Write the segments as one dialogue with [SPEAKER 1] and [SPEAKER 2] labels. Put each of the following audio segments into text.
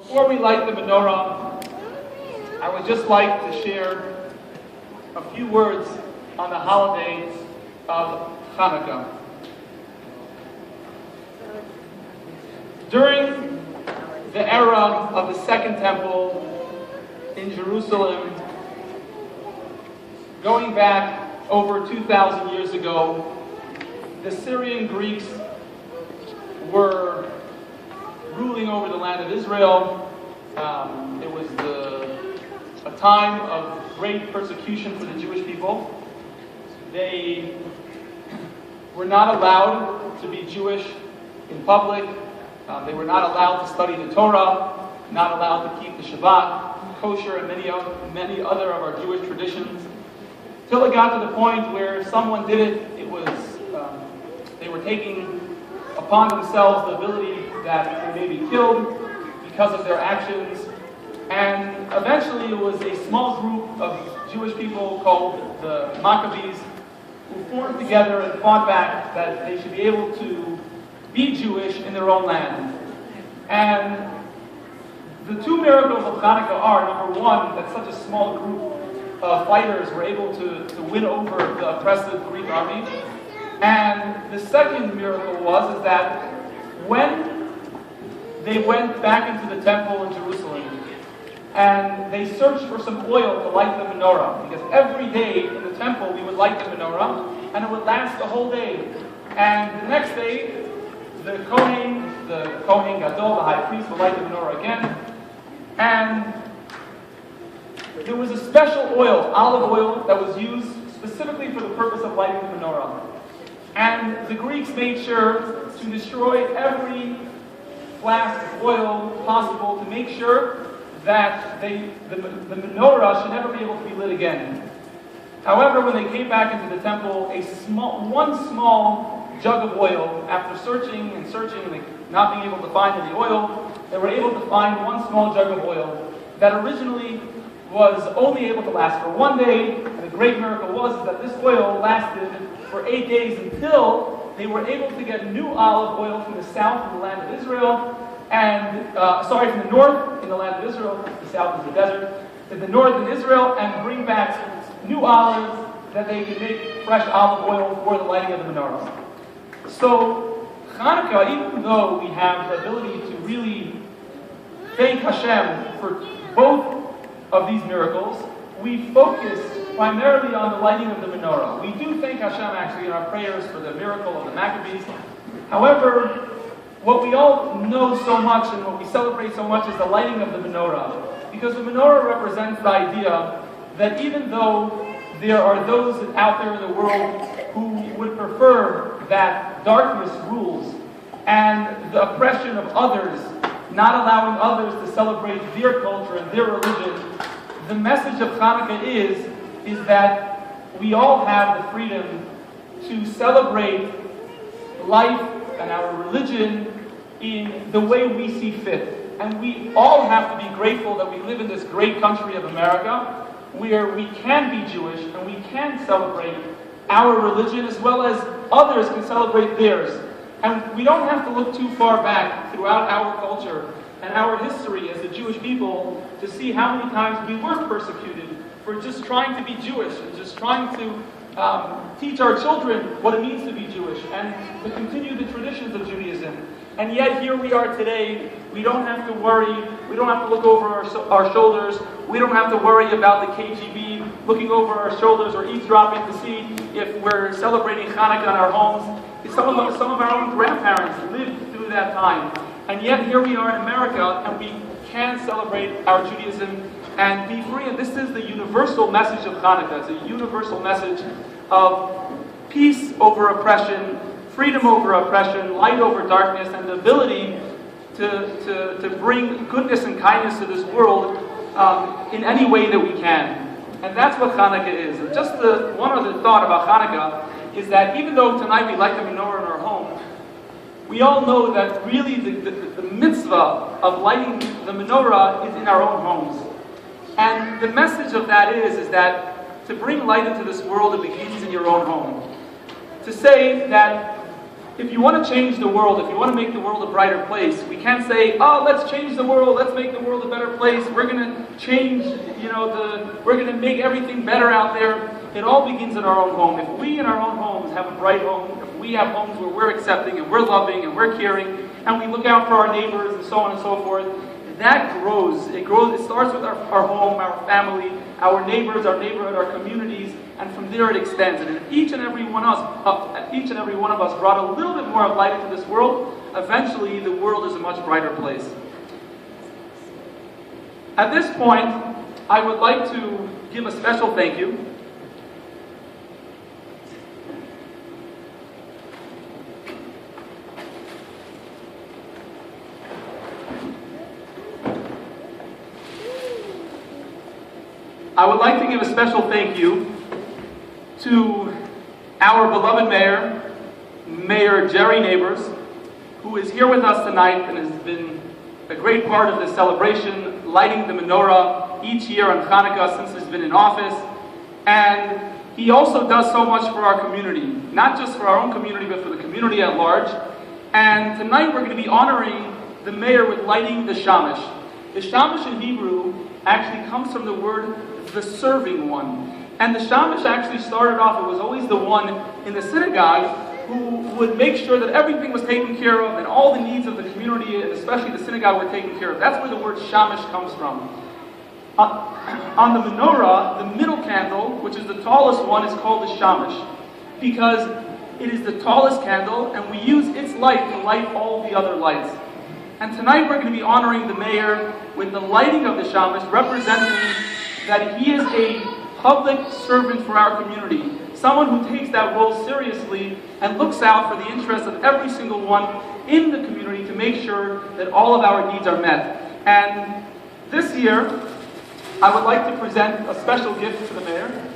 [SPEAKER 1] Before we light the menorah, I would just like to share a few words on the holiday of Chanukah. During the era of the Second Temple in Jerusalem, going back over 2,000 years ago, the Syrian Greeks were ruling over the land of Israel. It was a time of great persecution for the Jewish people. They were not allowed to be Jewish in public. They were not allowed to study the Torah, not allowed to keep the Shabbat, kosher, and many other of our Jewish traditions. Till it got to the point where if someone did it, they were taking upon themselves the ability that they may be killed because of their actions. And eventually it was a small group of Jewish people called the Maccabees who formed together and fought back that they should be able to be Jewish in their own land. And the two miracles of Chanukah are, number one, that such a small group of fighters were able to win over the oppressive Greek army. And the second miracle is that when they went back into the temple in Jerusalem and they searched for some oil to light the menorah, because every day in the temple we would light the menorah and it would last the whole day. And the next day, the Kohen Gadol, the high priest, would light the menorah again. And there was a special oil, olive oil, that was used specifically for the purpose of lighting the menorah. And the Greeks made sure to destroy every flask of oil possible to make sure that the menorah should never be able to be lit again. However, when they came back into the temple, one small jug of oil, after searching and not being able to find any oil, they were able to find one small jug of oil that originally was only able to last for 1 day. And the great miracle was that this oil lasted for 8 days until they were able to get new olive oil from the south in the land of Israel, and from the north in the land of Israel. The south is the desert. To the north in Israel, and bring back new olives that they could make fresh olive oil for the lighting of the menorah. So Chanukah, even though we have the ability to really thank Hashem for both of these miracles, we focus primarily on the lighting of the menorah. We do thank Hashem actually in our prayers for the miracle of the Maccabees. However, what we all know so much and what we celebrate so much is the lighting of the menorah. Because the menorah represents the idea that even though there are those out there in the world who would prefer that darkness rules and the oppression of others, not allowing others to celebrate their culture and their religion, the message of Chanukah is that we all have the freedom to celebrate life and our religion in the way we see fit. And we all have to be grateful that we live in this great country of America, where we can be Jewish and we can celebrate our religion as well as others can celebrate theirs. And we don't have to look too far back throughout our culture and our history as the Jewish people to see how many times we were persecuted for just trying to be Jewish and just trying to teach our children what it means to be Jewish and to continue the traditions of Judaism. And yet here we are today. We don't have to worry. We don't have to look over our shoulders. We don't have to worry about the KGB looking over our shoulders or eavesdropping to see if we're celebrating Chanukah in our homes. Some of our own grandparents lived through that time. And yet here we are in America and we can celebrate our Judaism and be free. And this is the universal message of Chanukah. It's a universal message of peace over oppression, freedom over oppression, light over darkness, and the ability to bring goodness and kindness to this world in any way that we can. And that's what Chanukah is. And just one other thought about Chanukah is that even though tonight we light the menorah in our home, we all know that really the mitzvah of lighting the menorah is in our own homes. And the message of that is that to bring light into this world, it begins in your own home. To say that if you want to change the world, if you want to make the world a brighter place, we can't say, oh, let's change the world, let's make the world a better place, we're going to change, we're going to make everything better out there. It all begins in our own home. If we in our own homes have a bright home, if we have homes where we're accepting and we're loving and we're caring, and we look out for our neighbors and so on and so forth, that grows. It grows. It starts with our home, our family, our neighbors, our neighborhood, our communities, and from there it extends. And if each and every one of us brought a little bit more of light into this world, eventually the world is a much brighter place. At this point, I would like to give a special thank you to our beloved mayor, Mayor Jerry Neighbors, who is here with us tonight and has been a great part of this celebration, lighting the menorah each year on Chanukah since he's been in office. And he also does so much for our community, not just for our own community, but for the community at large. And tonight we're going to be honoring the mayor with lighting the shamash. The shamash in Hebrew actually comes from the word the serving one. And the shamash actually started off, it was always the one in the synagogue who would make sure that everything was taken care of and all the needs of the community, and especially the synagogue, were taken care of. That's where the word shamash comes from. On the menorah, the middle candle, which is the tallest one, is called the shamash because it is the tallest candle and we use its light to light all the other lights. And tonight we're going to be honoring the mayor with the lighting of the shamash, representing that he is a public servant for our community, someone who takes that role seriously and looks out for the interests of every single one in the community to make sure that all of our needs are met. And this year, I would like to present a special gift to the mayor.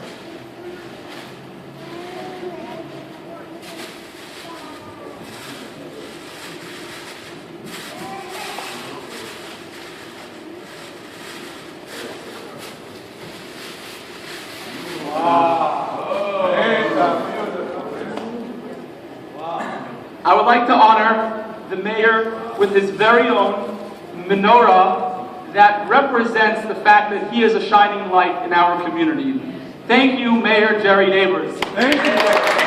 [SPEAKER 1] I would like to honor the mayor with his very own menorah that represents the fact that he is a shining light in our community. Thank you, Mayor Jerry Neighbors.
[SPEAKER 2] Thank you.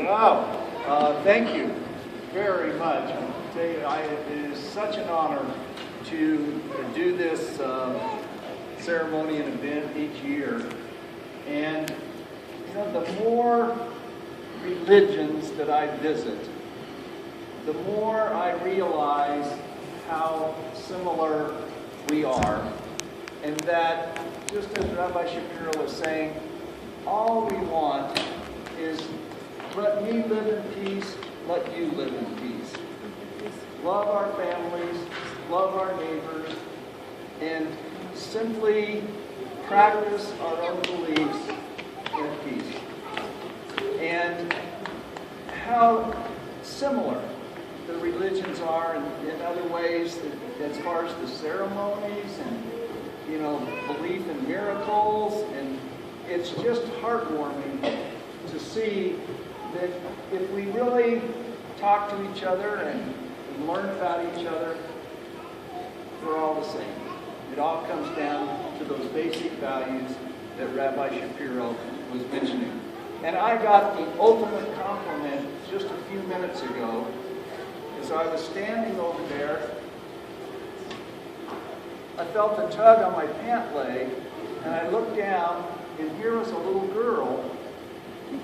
[SPEAKER 3] Wow. Thank you very much. I tell you, it is such an honor to do this ceremony and event each year. And the more religions that I visit, the more I realize how similar we are. And that, just as Rabbi Shapiro was saying, all we want is let me live in peace, let you live in peace. Love our families, love our neighbors, and simply practice our own beliefs in peace. And how similar the religions are in other ways, as far as the ceremonies and belief in miracles, and it's just heartwarming to see that if we really talk to each other and learn about each other, we're all the same. It all comes down to those basic values that Rabbi Shapiro was mentioning. And I got the ultimate compliment just a few minutes ago as I was standing over there. I felt a tug on my pant leg, and I looked down, and here was a little girl,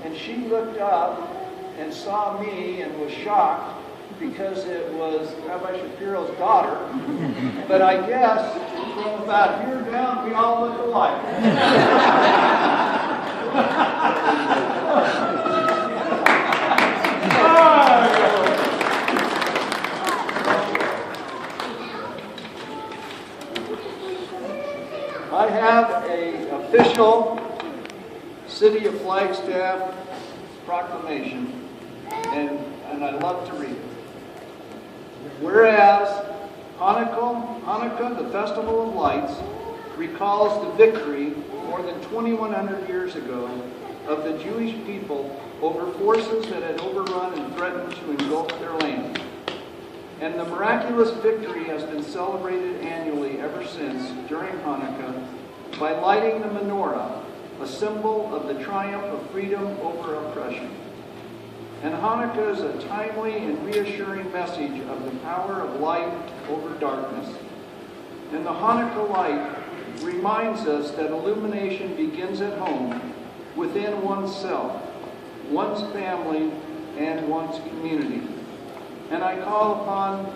[SPEAKER 3] and she looked up and saw me and was shocked because it was Rabbi Shapiro's daughter. But I guess from about here down, we all look alike. I have Flagstaff proclamation, and I love to read it. Whereas Hanukkah, the Festival of Lights, recalls the victory more than 2,100 years ago of the Jewish people over forces that had overrun and threatened to engulf their land. And the miraculous victory has been celebrated annually ever since during Hanukkah by lighting the Menorah, a symbol of the triumph of freedom over oppression. And Hanukkah is a timely and reassuring message of the power of light over darkness. And the Hanukkah light reminds us that illumination begins at home, within oneself, one's family, and one's community. And I call upon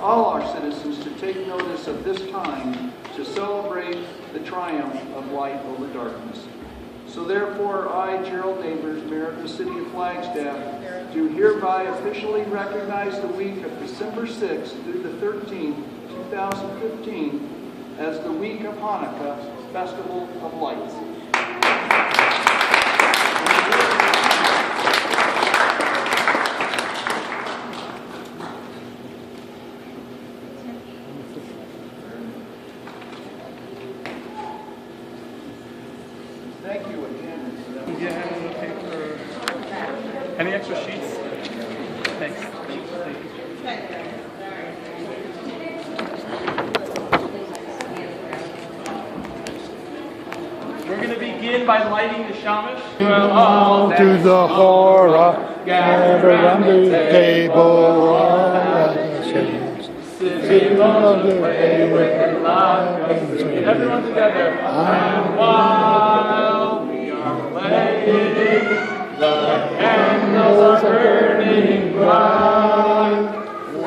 [SPEAKER 3] all our citizens to take notice of this time to celebrate the triumph of light over darkness. So therefore, I, Gerald Neighbors, Mayor of the City of Flagstaff, do hereby officially recognize the week of December 6th through the 13th, 2015, as the week of Hanukkah, Festival of Lights. Thank you again.
[SPEAKER 1] Any extra sheets? Thanks. We're going to begin by lighting the shamash.
[SPEAKER 2] All to the horror, gather around the table, sitting on the way with laughter.
[SPEAKER 1] Everyone together. And while we are playing, the candles are burning bright.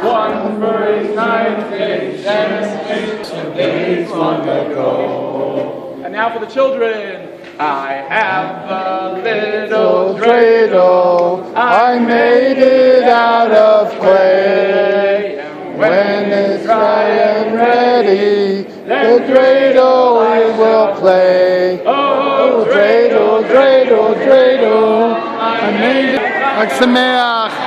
[SPEAKER 1] One for his 9th day, Genesis, days long ago. And now for the children. I have a little dreidel.
[SPEAKER 2] I made it out of clay. When it's dry and ready, the dreidel I will play. Oh, dreidel, dreidel, dreidel. I made it. Chag Sameach.